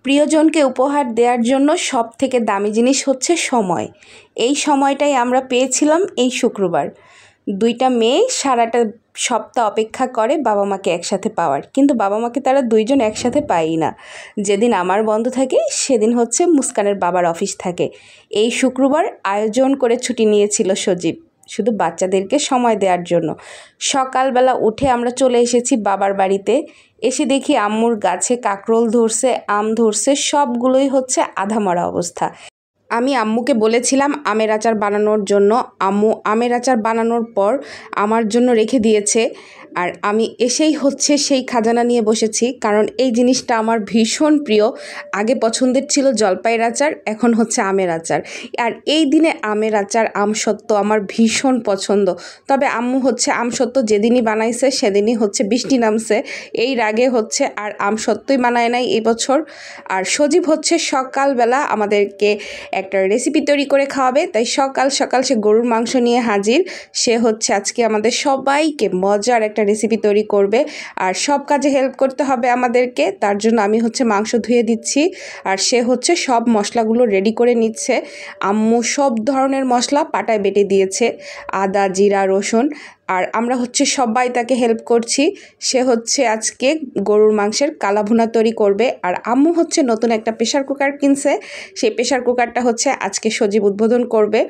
প্রিয়জনকে উপহার দেওয়ার জন্য সবথেকে দামি জিনিস হচ্ছে সময়। এই সময়টাই আমরা পেয়েছিলাম এই শুক্রবার। 2টা মেয়ে সারাটা সপ্তাহ অপেক্ষা করে বাবা মাকে একসাথে পাওয়ার, কিন্তু বাবা মাকে তারা 2জন একসাথে পায়ই না। যেদিন আমার বন্ধ থাকে সেদিন হচ্ছে মুস্কানের বাবার অফিস থাকে। এই শুক্রবার আয়োজন করে ছুটি নিয়েছিল সজীব, শুধু বাচ্চাদেরকে সময় দেওয়ার জন্য। সকালবেলা উঠে আমরা চলে এসেছি বাবার বাড়িতে। এসে দেখি আম্মুর গাছে কাকরোল ধরছে, আম ধরছে, সবগুলোই হচ্ছে আধা মরা অবস্থা। আমি আম্মুকে বলেছিলাম আমের আচার বানানোর জন্য। আম্মু আমের আচার বানানোর পর আমার জন্য রেখে দিয়েছে, আর আমি এসেই হচ্ছে সেই খাজানা নিয়ে বসেছি, কারণ এই জিনিসটা আমার ভীষণ প্রিয়। আগে পছন্দের ছিল জলপাইয়ের আচার, এখন হচ্ছে আমের আচার। আর এই দিনে আমের আচার, আমসত্ত্ব আমার ভীষণ পছন্দ। তবে আম্মু হচ্ছে আমসত্ত্ব যেদিনই বানাইছে সেদিনই হচ্ছে বৃষ্টি নামছে, এই রাগে হচ্ছে আর আমসত্ত্বই বানায় নাই এই বছর। আর সজীব হচ্ছে সকালবেলা আমাদেরকে একটা রেসিপি তৈরি করে খাওয়াবে, তাই সকাল সকাল সে গরুর মাংস নিয়ে হাজির। সে হচ্ছে আজকে আমাদের সবাইকে মজার একটা রেসিপি তৈরি করবে, আর সব কাজে হেল্প করতে হবে আমাদেরকে। তার জন্য আমি হচ্ছে মাংস ধুয়ে দিচ্ছি, আর সে হচ্ছে সব মশলাগুলো রেডি করে নিচ্ছে। আম্মু সব ধরনের মশলা পাটায় বেটে দিয়েছে, আদা, জিরা, রসুন, আর আমরা হচ্ছে সবাই তাকে হেল্প করছি। সে হচ্ছে আজকে গরুর মাংসের কালাভুনা তৈরি করবে। আর আম্মু হচ্ছে নতুন একটা প্রেশার কুকার কিনছে, সেই প্রেশার কুকারটা হচ্ছে আজকে সজীব উদ্বোধন করবে।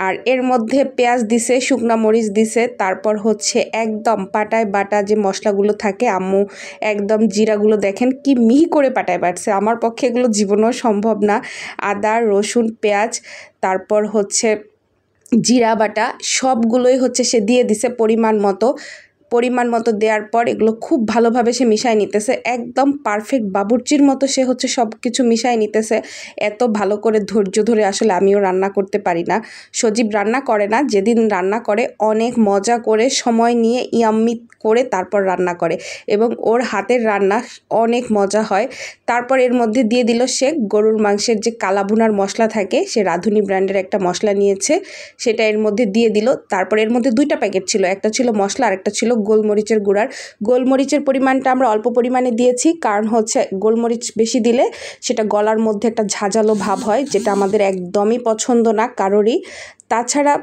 আর এর মধ্যে পেঁয়াজ দিছে, শুকনা মরিচ দিছে, তারপর হচ্ছে একদম পাটায় বাটা যে মশলাগুলো থাকে, আম্মু একদম জিরাগুলো দেখেন কি মিহি করে পাটায় বাটছে, আমার পক্ষে এগুলো জীবনেও সম্ভব না। আদা, রসুন, পেঁয়াজ, তারপর হচ্ছে জিরা বাটা, সবগুলোই হচ্ছে সে দিয়ে দিছে পরিমাণ মতো দেওয়ার পর এগুলো খুব ভালোভাবে সে মিশাই নিতেছে। একদম পারফেক্ট বাবুর্চির মতো সে হচ্ছে সব কিছু মিশাই নিতেছে। এত ভালো করে ধৈর্য ধরে আসলে আমিও রান্না করতে পারি না। সজীব রান্না করে না, যেদিন রান্না করে অনেক মজা করে সময় নিয়ে ইয়াম্মি করে তারপর রান্না করে, এবং ওর হাতের রান্না অনেক মজা হয়। তারপর এর মধ্যে দিয়ে দিল সে গরুর মাংসের যে কালাভুনার মশলা থাকে, সে রাঁধুনি ব্র্যান্ডের একটা মশলা নিয়েছে, সেটা এর মধ্যে দিয়ে দিল। তারপর এর মধ্যে 2টা প্যাকেট ছিল, একটা ছিল মশলা আর একটা ছিল গোলমরিচের গুঁড়ার। গোলমরিচের পরিমাণটা আমরা অল্প পরিমাণে দিয়েছি, কারণ হচ্ছে গোলমরিচ বেশি দিলে সেটা গলার মধ্যে একটা ঝাঁঝালো ভাব হয়, যেটা আমাদের একদমই পছন্দ না কারোরই। তাছাড়া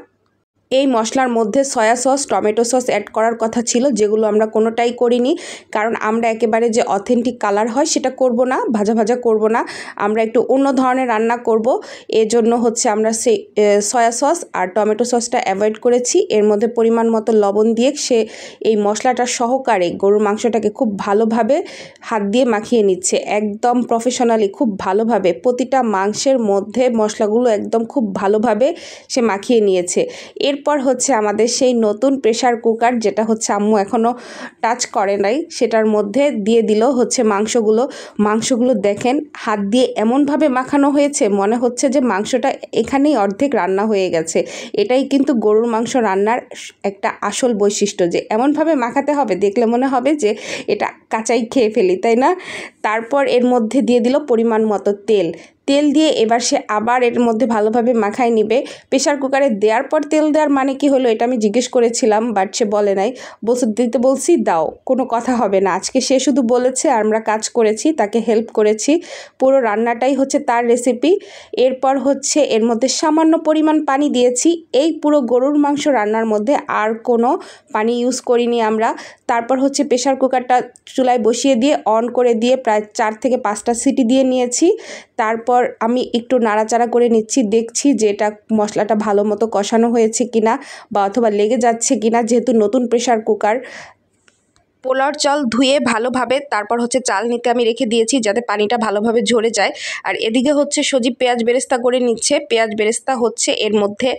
এই মশলার মধ্যে soya sauce, tomato sauce add করার কথা ছিল, যেগুলো আমরা কোনোটাই করিনি, কারণ আমরা একেবারে যে অথেন্টিক কালার হয় সেটা করব না, ভাজা ভাজা করব না, আমরা একটু অন্য ধরনের রান্না করব। এজন্য হচ্ছে আমরা সেই সয়া সস আর টমেটো সসটা অ্যাভয়েড করেছি। এর মধ্যে পরিমাণ মতো লবণ দিয়ে সে এই মশলাটা সহকারে গরুর মাংসটাকে খুব ভালোভাবে হাত দিয়ে মাখিয়ে নিচ্ছে, একদম প্রফেশনালি, খুব ভালোভাবে প্রতিটা মাংসের মধ্যে মশলাগুলো একদম খুব ভালোভাবে সে মাখিয়ে নিয়েছে। এরপর হচ্ছে আমাদের সেই নতুন প্রেশার কুকার, যেটা হচ্ছে আম্মু এখনও টাচ করে নাই, সেটার মধ্যে দিয়ে দিল হচ্ছে মাংসগুলো দেখেন হাত দিয়ে এমনভাবে মাখানো হয়েছে, মনে হচ্ছে যে মাংসটা এখানেই অর্ধেক রান্না হয়ে গেছে। এটাই কিন্তু গরুর মাংস রান্নার একটা আসল বৈশিষ্ট্য, যে এমনভাবে মাখাতে হবে, দেখলে মনে হবে যে এটা কাঁচাই খেয়ে ফেলি, তাই না? তারপর এর মধ্যে দিয়ে দিল পরিমাণ মতো তেল দিয়ে এবার সে আবার এর মধ্যে ভালোভাবে মাখায় নিবে। প্রেশার কুকারে দেওয়ার পর তেল দেওয়ার মানে কি হলো এটা আমি জিজ্ঞেস করেছিলাম, বাট সে বলে নাই। দিতে বলছি দাও, কোনো কথা হবে না। আজকে সে শুধু বলেছে আর আমরা কাজ করেছি, তাকে হেল্প করেছি। পুরো রান্নাটাই হচ্ছে তার রেসিপি। এরপর হচ্ছে এর মধ্যে সামান্য পরিমাণ পানি দিয়েছি। এই পুরো গরুর মাংস রান্নার মধ্যে আর কোনো পানি ইউজ করিনি আমরা। তারপর হচ্ছে প্রেশার কুকারটা চুলায় বসিয়ে দিয়ে অন করে দিয়ে প্রায় 4 থেকে 5টা সিটি দিয়ে নিয়েছি। তারপর আমি একটু নাড়াচাড়া করে নিচ্ছি, দেখছি যে এটা মশলাটা ভালো মতো কষানো হয়েছে কিনা, বা অথবা লেগে যাচ্ছে কিনা, যেহেতু নতুন প্রেশার কুকার। পোলাওর চাল ধুয়ে ভালোভাবে তারপর হচ্ছে চাল নিতে আমি রেখে দিয়েছি, যাতে পানিটা ভালোভাবে ঝরে যায়। আর এদিকে হচ্ছে সজীব পেঁয়াজ বেরেস্তা করে নিচ্ছে। পেঁয়াজ বেরেস্তা হচ্ছে এর মধ্যে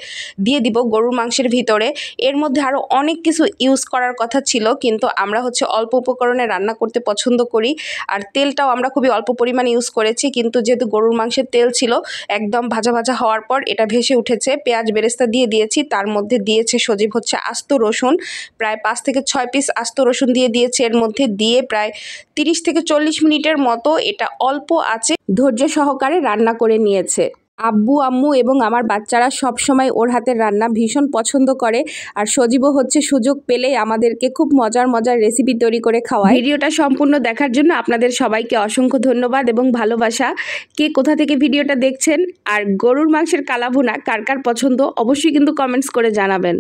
দিয়ে দিব গরুর মাংসের ভিতরে। এর মধ্যে আরও অনেক কিছু ইউজ করার কথা ছিল, কিন্তু আমরা হচ্ছে অল্প উপকরণে রান্না করতে পছন্দ করি। আর তেলটাও আমরা খুবই অল্প পরিমাণে ইউজ করেছি, কিন্তু যেহেতু গরুর মাংসের তেল ছিল, একদম ভাজা ভাজা হওয়ার পর এটা ভেসে উঠেছে। পেঁয়াজ বেরেস্তা দিয়ে দিয়েছি, তার মধ্যে দিয়েছে সজীব হচ্ছে আস্ত রসুন, প্রায় 5 থেকে 6 পিস আস্ত রসুন দিয়েছে এর মধ্যে, দিয়ে প্রায় 30 থেকে 40 মিনিটের মতো এটা অল্প আঁচে ধৈর্য সহকারে রান্না করে নিয়েছে। আব্বু আম্মু এবং আমার বাচ্চারা সব সময় ওর হাতের রান্না ভীষণ পছন্দ করে। আর সজীবও হচ্ছে সুযোগ পেলেই আমাদেরকে খুব মজার মজার রেসিপি তৈরি করে খাওয়ায়। ভিডিওটা সম্পূর্ণ দেখার জন্য আপনাদের সবাইকে অসংখ্য ধন্যবাদ এবং ভালোবাসা। কে কোথা থেকে ভিডিওটা দেখছেন আর গরুর মাংসের কালাভুনা কার কার পছন্দ অবশ্যই কিন্তু কমেন্টস করে জানাবেন।